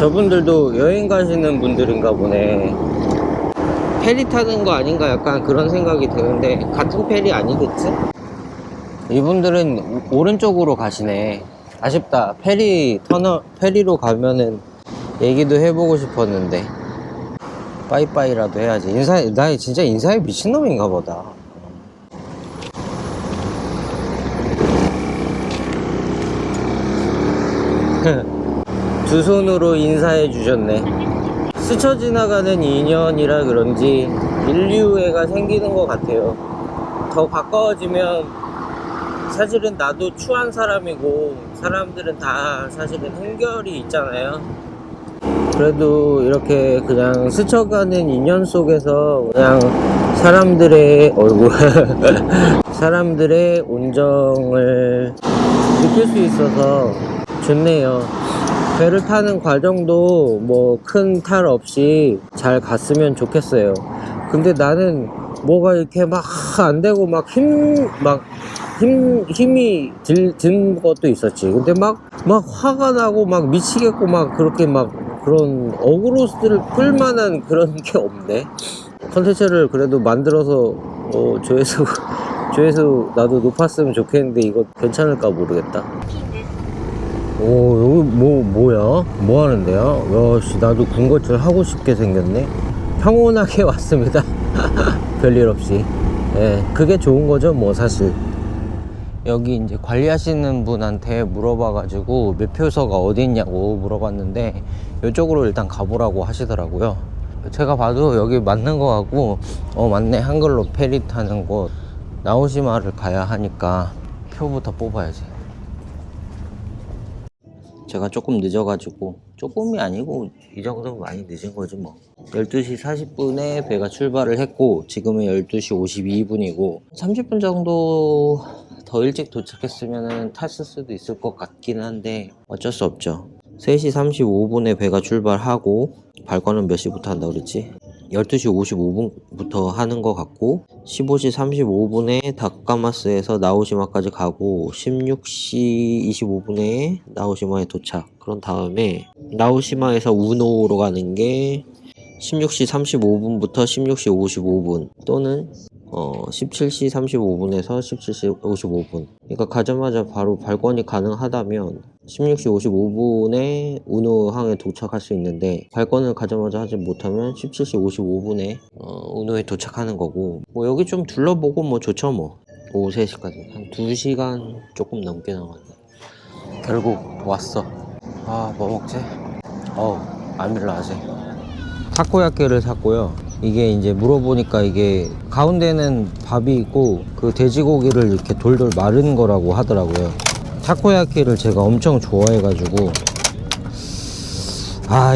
저분들도 여행 가시는 분들인가 보네. 페리 타는 거 아닌가 약간 그런 생각이 드는데 같은 페리 아니겠지? 이분들은 오른쪽으로 가시네. 아쉽다. 페리로 가면은 얘기도 해보고 싶었는데 빠이빠이라도 해야지. 나 진짜 인사에 미친놈인가 보다. 두 손으로 인사해 주셨네. 스쳐 지나가는 인연이라 그런지 인류애가 생기는 것 같아요. 더 가까워지면 사실은 나도 추한 사람이고 사람들은 다 사실은 한결이 있잖아요. 그래도 이렇게 그냥 스쳐가는 인연 속에서 그냥 사람들의 사람들의 온정을 느낄 수 있어서 좋네요. 배를 타는 과정도 뭐 큰 탈 없이 잘 갔으면 좋겠어요. 근데 나는 뭐가 이렇게 막 안 되고 막 힘이 든 것도 있었지. 근데 막 화가 나고 막 미치겠고 막 그렇게 막 그런 어그로스를 끌만한 그런 게 없네. 컨텐츠를 그래도 만들어서 조회수 나도 높았으면 좋겠는데 이거 괜찮을까 모르겠다. 오, 여기 뭐야? 뭐 하는데요? 야씨, 나도 군것질 하고 싶게 생겼네. 평온하게 왔습니다. 별일 없이. 예, 그게 좋은 거죠, 뭐 사실. 여기 이제 관리하시는 분한테 물어봐가지고 매표소가 어디 있냐고 물어봤는데 이쪽으로 일단 가보라고 하시더라고요. 제가 봐도 여기 맞는 거 같고, 맞네. 한글로 페리 타는 곳 나오시마를 가야 하니까 표부터 뽑아야지. 제가 조금 늦어가지고, 조금이 아니고 이 정도면 많이 늦은 거지 뭐. 12시 40분에 배가 출발을 했고 지금은 12시 52분이고 30분 정도 더 일찍 도착했으면 탔을 수도 있을 것 같긴 한데 어쩔 수 없죠. 3시 35분에 배가 출발하고 발권은 몇 시부터 한다고 그랬지? 12시 55분부터 하는 것 같고 15시 35분에 다카마스에서 나오시마까지 가고 16시 25분에 나오시마에 도착. 그런 다음에 나오시마에서 우노로 가는 게 16시 35분부터 16시 55분 또는 17시 35분에서 17시 55분. 그러니까 가자마자 바로 발권이 가능하다면 16시 55분에 우노항에 도착할 수 있는데 발권을 가자마자 하지 못하면 17시 55분에 우노에 도착하는 거고, 뭐 여기 좀 둘러보고 뭐 좋죠 뭐. 오후 3시까지 한 2시간 조금 넘게 남았네. 결국 왔어. 뭐 먹지? 아밀라제 타코야끼를 샀고요. 이게 이제 물어보니까 이게 가운데는 밥이 있고 그 돼지고기를 이렇게 돌돌 마른 거라고 하더라고요. 타코야끼를 제가 엄청 좋아해가지고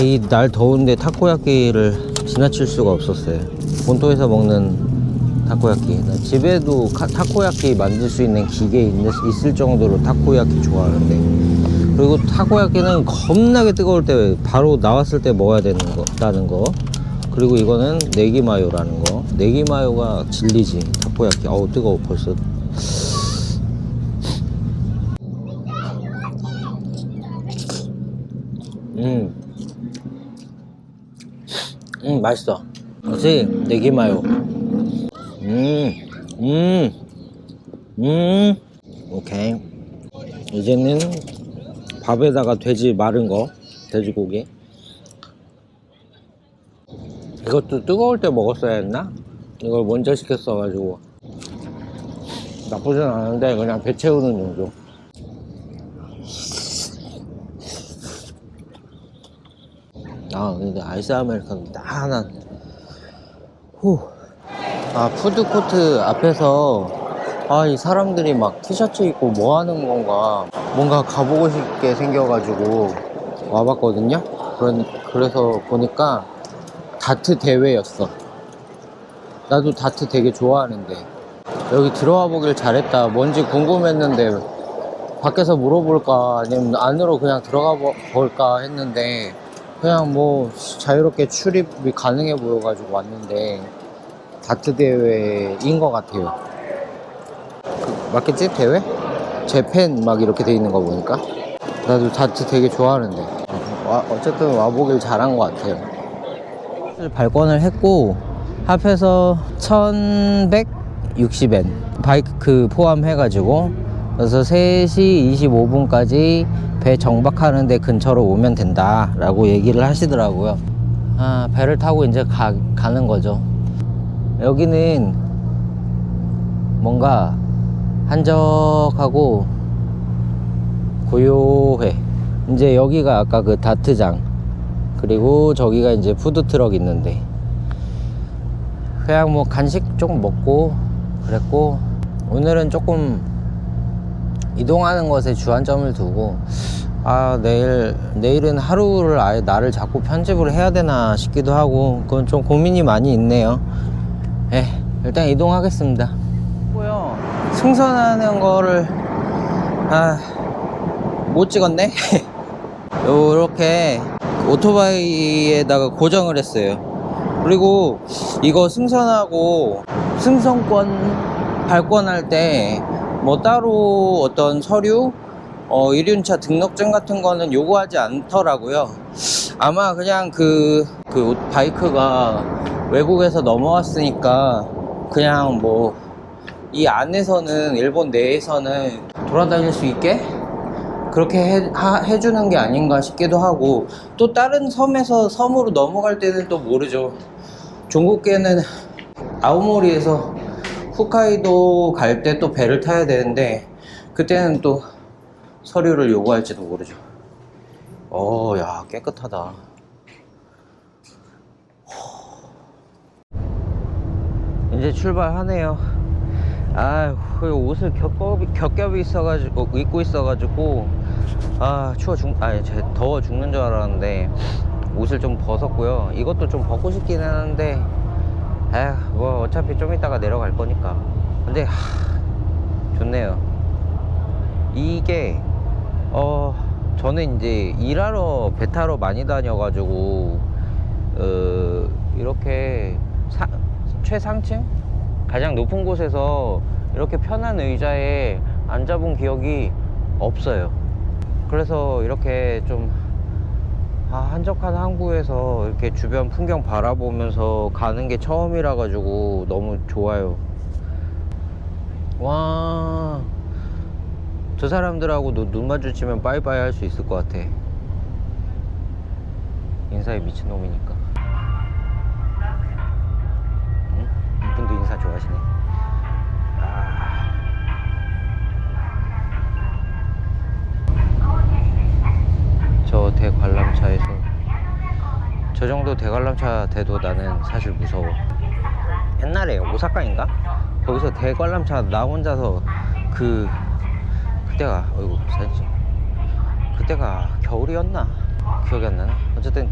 이 날 더운데 타코야끼를 지나칠 수가 없었어요. 본토에서 먹는 타코야끼. 나 집에도 타코야끼 만들 수 있는 기계 있을 정도로 타코야끼 좋아하는데, 그리고 타코야끼는 겁나게 뜨거울 때 바로 나왔을 때 먹어야 된다는 거. 그리고 이거는 네기마요라는 거. 네기마요가 진리지 타코야끼. 뜨거워 벌써. 맛있어. 그렇지, 네기마요. 오케이. 이제는 밥에다가 돼지 마른 거, 돼지고기. 이것도 뜨거울 때 먹었어야 했나? 이걸 먼저 시켰어가지고. 나쁘진 않은데 그냥 배 채우는 정도. 근데 아이스 아메리카노 딱 하나. 푸드코트 앞에서 이 사람들이 막 티셔츠 입고 뭐 하는 건가, 뭔가 가보고 싶게 생겨가지고 와봤거든요. 그래서 보니까 다트 대회였어. 나도 다트 되게 좋아하는데 여기 들어와 보길 잘했다. 뭔지 궁금했는데 밖에서 물어볼까 아니면 안으로 그냥 들어가 볼까 했는데 그냥 뭐 자유롭게 출입이 가능해 보여가지고 왔는데 다트 대회인 것 같아요. 맞겠지? 대회? 재팬 막 이렇게 돼 있는 거 보니까. 나도 다트 되게 좋아하는데 어쨌든 와보길 잘한 것 같아요. 발권을 했고 합해서 1160엔 바이크 포함해가지고, 그래서 3시 25분까지 배 정박하는데 근처로 오면 된다 라고 얘기를 하시더라고요. 배를 타고 이제 가는 거죠. 여기는 뭔가 한적하고 고요해. 이제 여기가 아까 그 다트장, 그리고 저기가 이제 푸드트럭 있는데, 그냥 뭐 간식 좀 먹고 그랬고, 오늘은 조금 이동하는 것에 주안점을 두고, 내일은 하루를 아예 나를 자꾸 편집을 해야 되나 싶기도 하고, 그건 좀 고민이 많이 있네요. 일단 이동하겠습니다. 승선하는 거를 못 찍었네. 요렇게 오토바이에다가 고정을 했어요. 그리고 이거 승선하고 승선권 발권할 때 뭐 따로 어떤 서류, 이륜차 등록증 같은 거는 요구하지 않더라고요. 아마 그냥 그 바이크가 외국에서 넘어왔으니까 그냥 뭐 이 안에서는, 일본 내에서는 돌아다닐 수 있게 그렇게 해주는 게 아닌가 싶기도 하고, 또 다른 섬에서 섬으로 넘어갈 때는 또 모르죠. 중국계는 아오모리에서 홋카이도 갈 때 또 배를 타야 되는데, 그때는 또 서류를 요구할지도 모르죠. 야, 깨끗하다. 이제 출발하네요. 옷을 겹겹이 입고 있어가지고 더워 죽는 줄 알았는데 옷을 좀 벗었고요. 이것도 좀 벗고 싶긴 하는데 뭐 어차피 좀 이따가 내려갈 거니까. 근데 좋네요. 이게 저는 이제 일하러 배 타러 많이 다녀가지고 이렇게 최상층? 가장 높은 곳에서 이렇게 편한 의자에 앉아본 기억이 없어요. 그래서 이렇게 좀 한적한 항구에서 이렇게 주변 풍경 바라보면서 가는 게 처음이라 가지고 너무 좋아요. 와, 저 사람들하고도 눈 마주치면 빠이빠이 할 수 있을 것 같아. 인사에 미친놈이니까. 이분도 인사 좋아하시네. 저 대관람차에서, 저 정도 대관람차 돼도 나는 사실 무서워. 옛날에 오사카인가? 거기서 대관람차 나 혼자서 그때가 그때가 겨울이었나? 기억이 안 나네. 어쨌든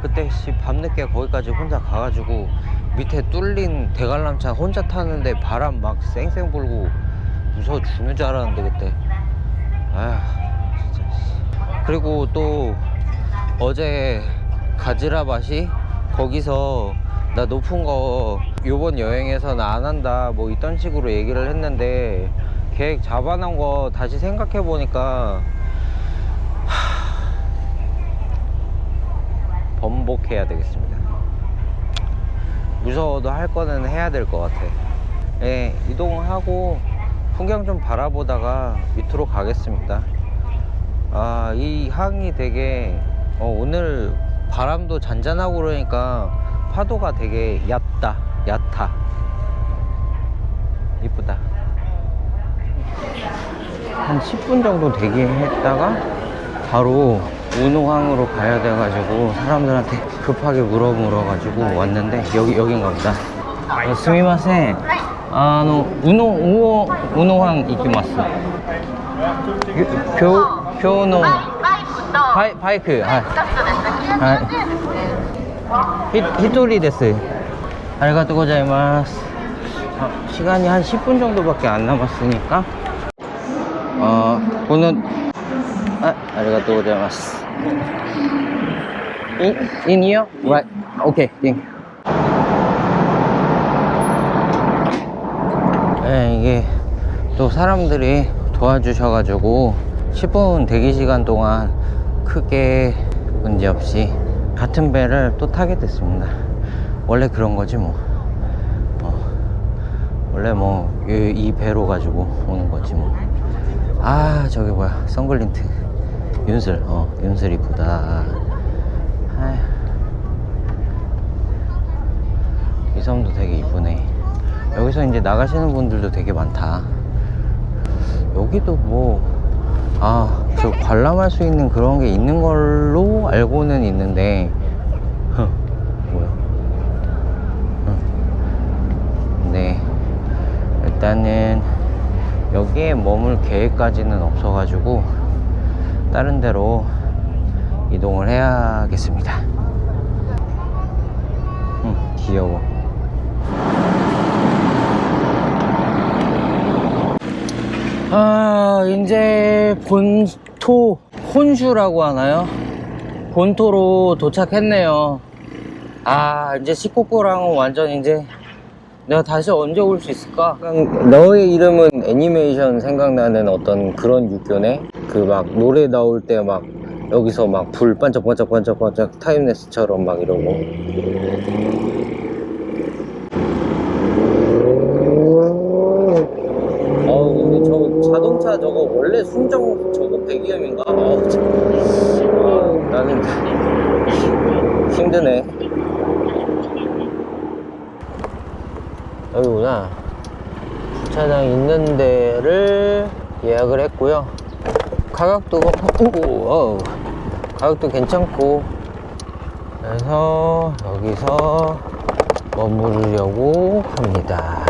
그때 밤늦게 거기까지 혼자 가가지고 밑에 뚫린 대관람차 혼자 타는데 바람 막 쌩쌩 불고 무서워 죽는 줄 알았는데 그때. 진짜. 그리고 또 어제 가지라바시 거기서 나 높은 거 요번 여행에서는 안 한다 뭐 이딴 식으로 얘기를 했는데, 계획 잡아놓은 거 다시 생각해 보니까 번복해야 되겠습니다. 무서워도 할 거는 해야 될 것 같아. 이동하고 풍경 좀 바라보다가 밑으로 가겠습니다. 이 항이 되게 오늘 바람도 잔잔하고 그러니까 파도가 되게 얕아. 이쁘다. 한 10분 정도 대기했다가 바로 우노항으로 가야 돼가지고 사람들한테 급하게 물어가지고 왔는데 여긴가 보다. 스미마셍. 우노항 이키마스. 교노 바이크. 히토리 데스. 아리가또 고자이마스. 시간이 한 10분 정도밖에 안 남았으니까 오늘 아리가또 고자이마스. In here? Right. Okay. Thank you. 이게 또 사람들이 도와주셔가지고 10분 대기 시간 동안 크게 문제 없이 같은 배를 또 타게 됐습니다. 원래 그런 거지 뭐. 원래 뭐 이 배로 가지고 오는 거지 뭐. 아 저기 뭐야 선글린트 윤슬. 윤슬 이쁘다. 아휴. 이 섬도 되게 이쁘네. 여기서 이제 나가시는 분들도 되게 많다. 여기도 뭐 저 관람할 수 있는 그런 게 있는 걸로 알고는 있는데 뭐야? 네, 일단은 여기에 머물 계획까지는 없어가지고 다른 데로 이동을 해야겠습니다. 귀여워. 이제 본토, 혼슈라고 하나요? 본토로 도착했네요. 이제 시코코랑은 완전 이제 내가 다시 언제 올 수 있을까? 너의 이름은 애니메이션 생각나는 어떤 그런 육교네? 그 막 노래 나올 때 막 여기서 막 불 반짝반짝반짝반짝 타임레스처럼 막 이러고. 근데 저 자동차 저거 원래 순정 저거 배기음인가? 나는 힘드네. 여기구나. 주차장 있는 데를 예약을 했고요. 가격도 가격도 괜찮고, 그래서 여기서 머무르려고 합니다.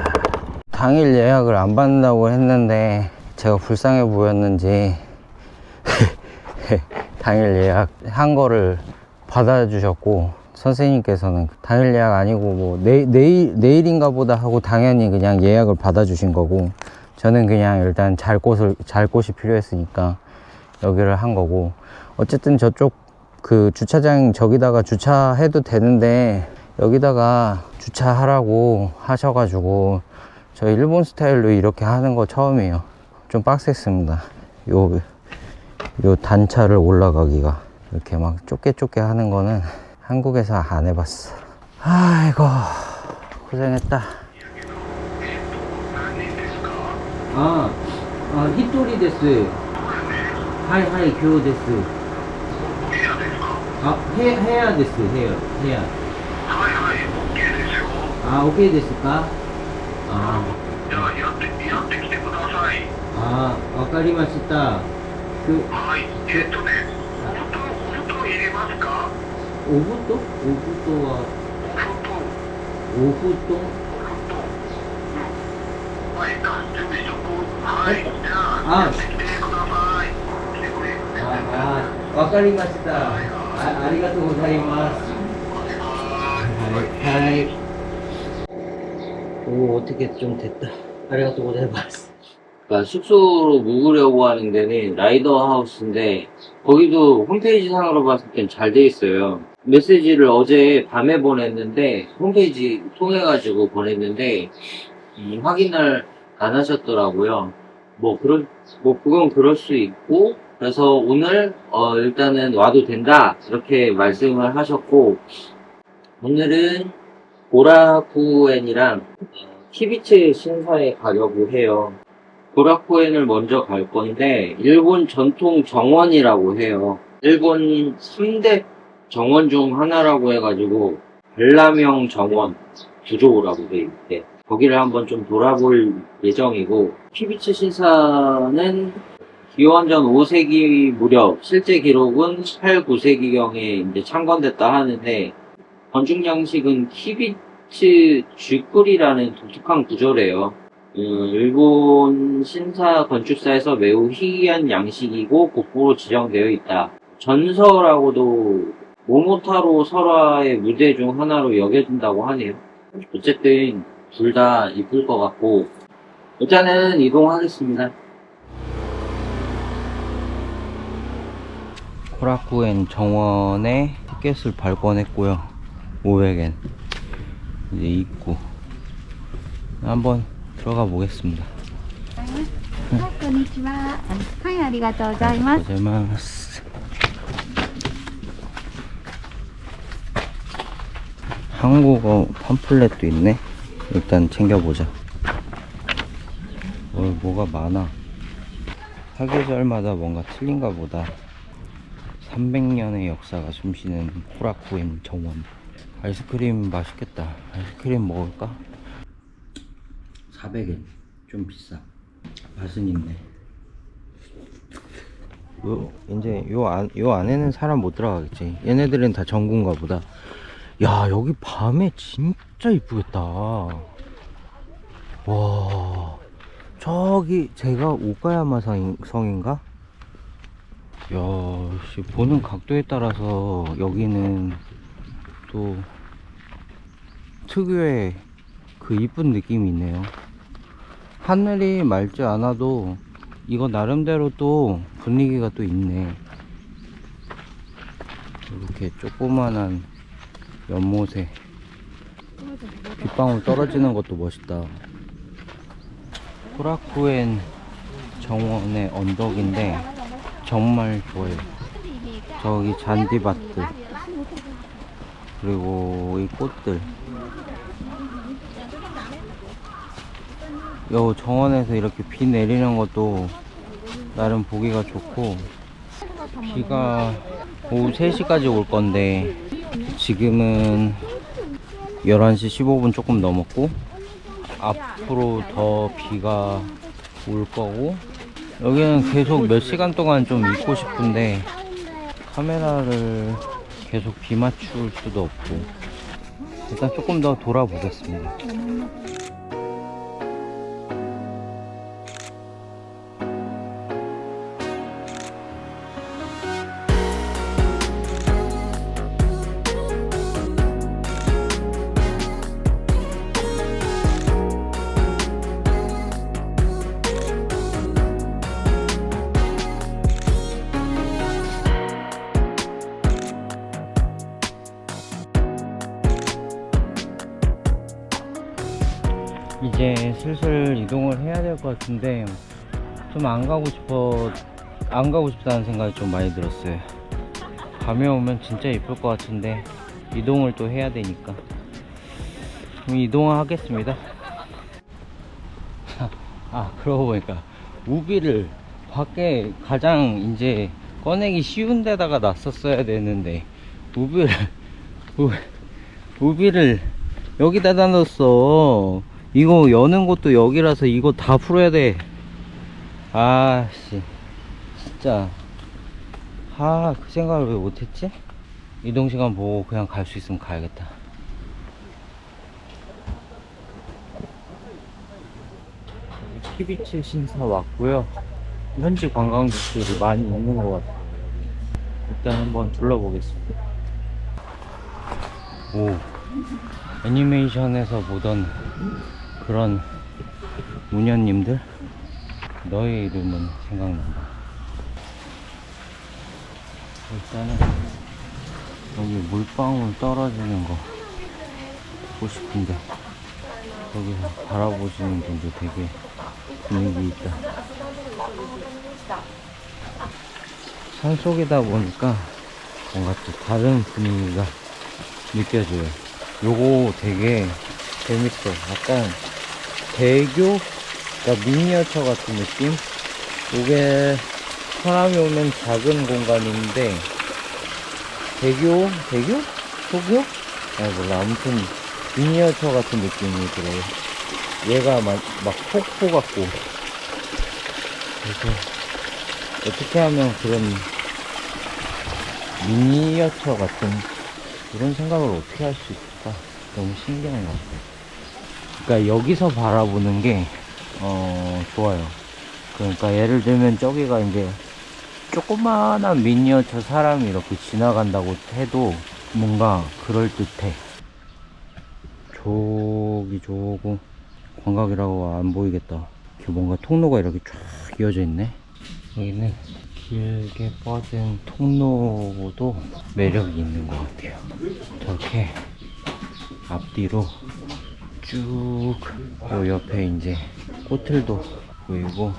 당일 예약을 안 받는다고 했는데 제가 불쌍해 보였는지 당일 예약한 거를 받아주셨고, 선생님께서는 당일 예약 아니고 뭐 내일인가 보다 하고 당연히 그냥 예약을 받아주신 거고, 저는 그냥 일단 잘 곳이 필요했으니까 여기를 한 거고, 어쨌든 저쪽 그 주차장 저기다가 주차해도 되는데 여기다가 주차하라고 하셔가지고 저 일본 스타일로 이렇게 하는 거 처음이에요. 좀 빡셌습니다. 요 단차를 올라가기가 이렇게 막 좁게 하는 거는 한국에서 안 해봤어. 아이고 고생했다. 히토리 데스. 하이 교우 데스. 해야 데스. 해야. 오케이 데스까? じゃあやってきてください。わかりました。はい。お布団入れますか？お布団はお布団。はい。準備しとく。はい。じゃあやってきてください。来てくれ。わかりました。ありがとうございます。はい。오, 어떻게 좀 됐다. 아리가또 고자이마스. 그러니까 숙소로 묵으려고 하는 데는 라이더 하우스인데 거기도 홈페이지 상으로 봤을 땐 잘 돼 있어요. 메시지를 어제 밤에 보냈는데 홈페이지 통해 가지고 보냈는데 확인을 안 하셨더라고요. 그건 그럴 수 있고, 그래서 오늘 일단은 와도 된다 이렇게 말씀을 하셨고, 오늘은 보라쿠엔이랑 키비츠 신사에 가려고 해요. 보라쿠엔을 먼저 갈 건데 일본 전통 정원이라고 해요. 일본 3대 정원 중 하나라고 해가지고 발라명 정원 구조라고 돼 있대. 거기를 한번 좀 돌아볼 예정이고, 키비츠 신사는 기원전 5세기 무렵, 실제 기록은 8, 9세기경에 이제 창건됐다 하는데 건축 양식은 키비츠 쥐뿔이라는 독특한 구조래요. 일본 신사 건축사에서 매우 희귀한 양식이고 국보로 지정되어 있다. 전설하고도 모모타로 설화의 무대 중 하나로 여겨진다고 하네요. 어쨌든 둘 다 이쁠 것 같고, 일단은 이동하겠습니다. 코라쿠엔 정원에 티켓을 발권했고요. 500엔. 이제 입구 한번 들어가 보겠습니다. こんにちは。はい、ありがとうございます。 한국어 팜플렛도 있네. 일단 챙겨보자. 뭐가 많아. 사계절마다 뭔가 틀린가 보다. 300년의 역사가 숨쉬는 코라쿠엔 정원. 아이스크림 맛있겠다. 아이스크림 먹을까? 400엔. 좀 비싸. 맛은 있네. 이제 요 안에는 사람 못 들어가겠지. 얘네들은 다 정군가 보다. 야, 여기 밤에 진짜 이쁘겠다. 와, 저기 제가 오카야마 성인가? 야, 씨, 보는 각도에 따라서 여기는 또 특유의 그 이쁜 느낌이 있네요. 하늘이 맑지 않아도 이거 나름대로 또 분위기가 또 있네. 이렇게 조그만한 연못에 빗방울 떨어지는 것도 멋있다. 코라쿠엔 정원의 언덕인데 정말 좋아요. 저기 잔디밭들 그리고 이 꽃들. 요 정원에서 이렇게 비 내리는 것도 나름 보기가 좋고, 비가 오후 3시까지 올 건데 지금은 11시 15분 조금 넘었고, 앞으로 더 비가 올 거고, 여기는 계속 몇 시간 동안 좀 있고 싶은데 카메라를 계속 비 맞출 수도 없고, 일단 조금 더 돌아보겠습니다. 이제 슬슬 이동을 해야 될 것 같은데 좀 안 가고 싶다는 생각이 좀 많이 들었어요. 밤에 오면 진짜 이쁠 것 같은데 이동을 또 해야 되니까 그럼 이동을 하겠습니다. 그러고 보니까 우비를 밖에 가장 이제 꺼내기 쉬운 데다가 놨었어야 되는데 우비를 여기다 놨어. 이거 여는 것도 여기라서 이거 다 풀어야 돼. 아씨, 진짜. 그 생각을 왜 못했지? 이동시간 보고 그냥 갈 수 있으면 가야겠다. 키비치 신사 왔고요. 현지 관광객들이 많이 있는 것 같아요. 일단 한번 둘러보겠습니다. 오, 애니메이션에서 보던 그런 무녀님들. 너의 이름은 생각난다. 일단은 여기 물방울 떨어지는 거 보고 싶은데 여기서 바라보시는 분도 되게 분위기 있다. 산속이다 보니까 뭔가 또 다른 분위기가 느껴져요. 요거 되게 재밌어. 약간 대교? 그러니까 미니어처 같은 느낌? 이게 사람이 오면 작은 공간인데 대교? 소교? 몰라. 아무튼 미니어처 같은 느낌이 들어요. 얘가 막 폭포 같고. 그래서 어떻게 하면 그런 미니어처 같은 이런 생각을 어떻게 할 수 있을까? 너무 신기한 것 같아요. 그러니까 여기서 바라보는 게 좋아요. 그러니까 예를 들면 저기가 이제 조그마한 미니어처 사람이 이렇게 지나간다고 해도 뭔가 그럴듯해. 저기 저거 광각이라고 안 보이겠다. 이렇게 뭔가 통로가 이렇게 쫙 이어져 있네. 여기는 길게 뻗은 통로도 매력이 있는 것 같아요. 저렇게 앞뒤로 쭉, 요 옆에 이제 꽃들도 보이고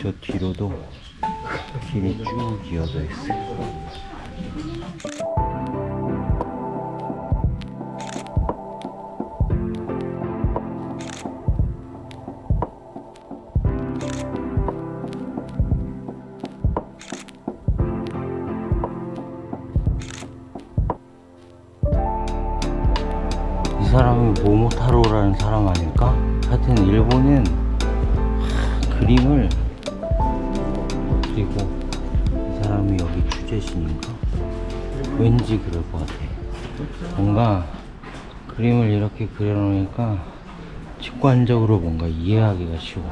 저 뒤로도 길이 쭉 이어져 있어요. 모모타로라는 사람 아닐까? 하여튼 일본은 그림을 그리고 이 사람이 여기 취재진인가? 왠지 그럴 것 같아. 뭔가 그림을 이렇게 그려놓으니까 직관적으로 뭔가 이해하기가 쉬워.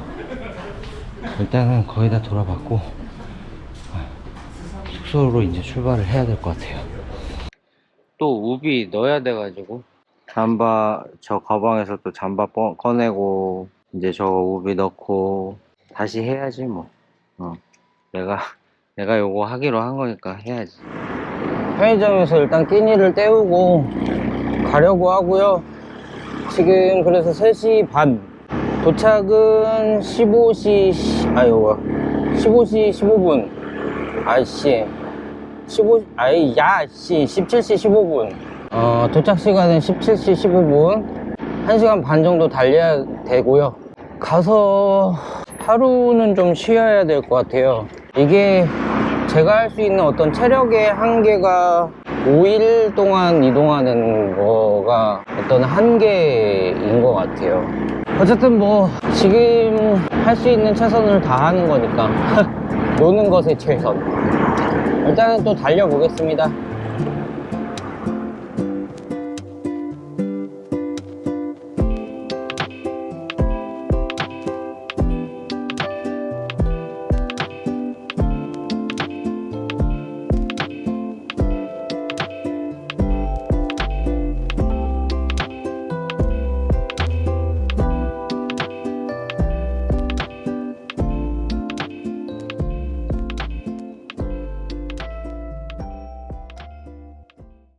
일단은 거의 다 돌아봤고 숙소로 이제 출발을 해야 될 것 같아요. 또 우비 넣어야 돼가지고 잠바 저 가방에서 또 잠바 꺼내고 이제 저 우비 넣고 다시 해야지 뭐. 내가 요거 하기로 한 거니까 해야지. 편의점에서 일단 끼니를 때우고 가려고 하고요. 지금 그래서 3시 반, 도착은 15시 15분. 아이씨 17시 15분. 도착 시간은 17시 15분. 1시간 반 정도 달려야 되고요. 가서 하루는 좀 쉬어야 될 것 같아요. 이게 제가 할 수 있는 어떤 체력의 한계가 5일 동안 이동하는 거가 어떤 한계인 것 같아요. 어쨌든 뭐 지금 할 수 있는 최선을 다하는 거니까 노는 것에 최선. 일단은 또 달려보겠습니다.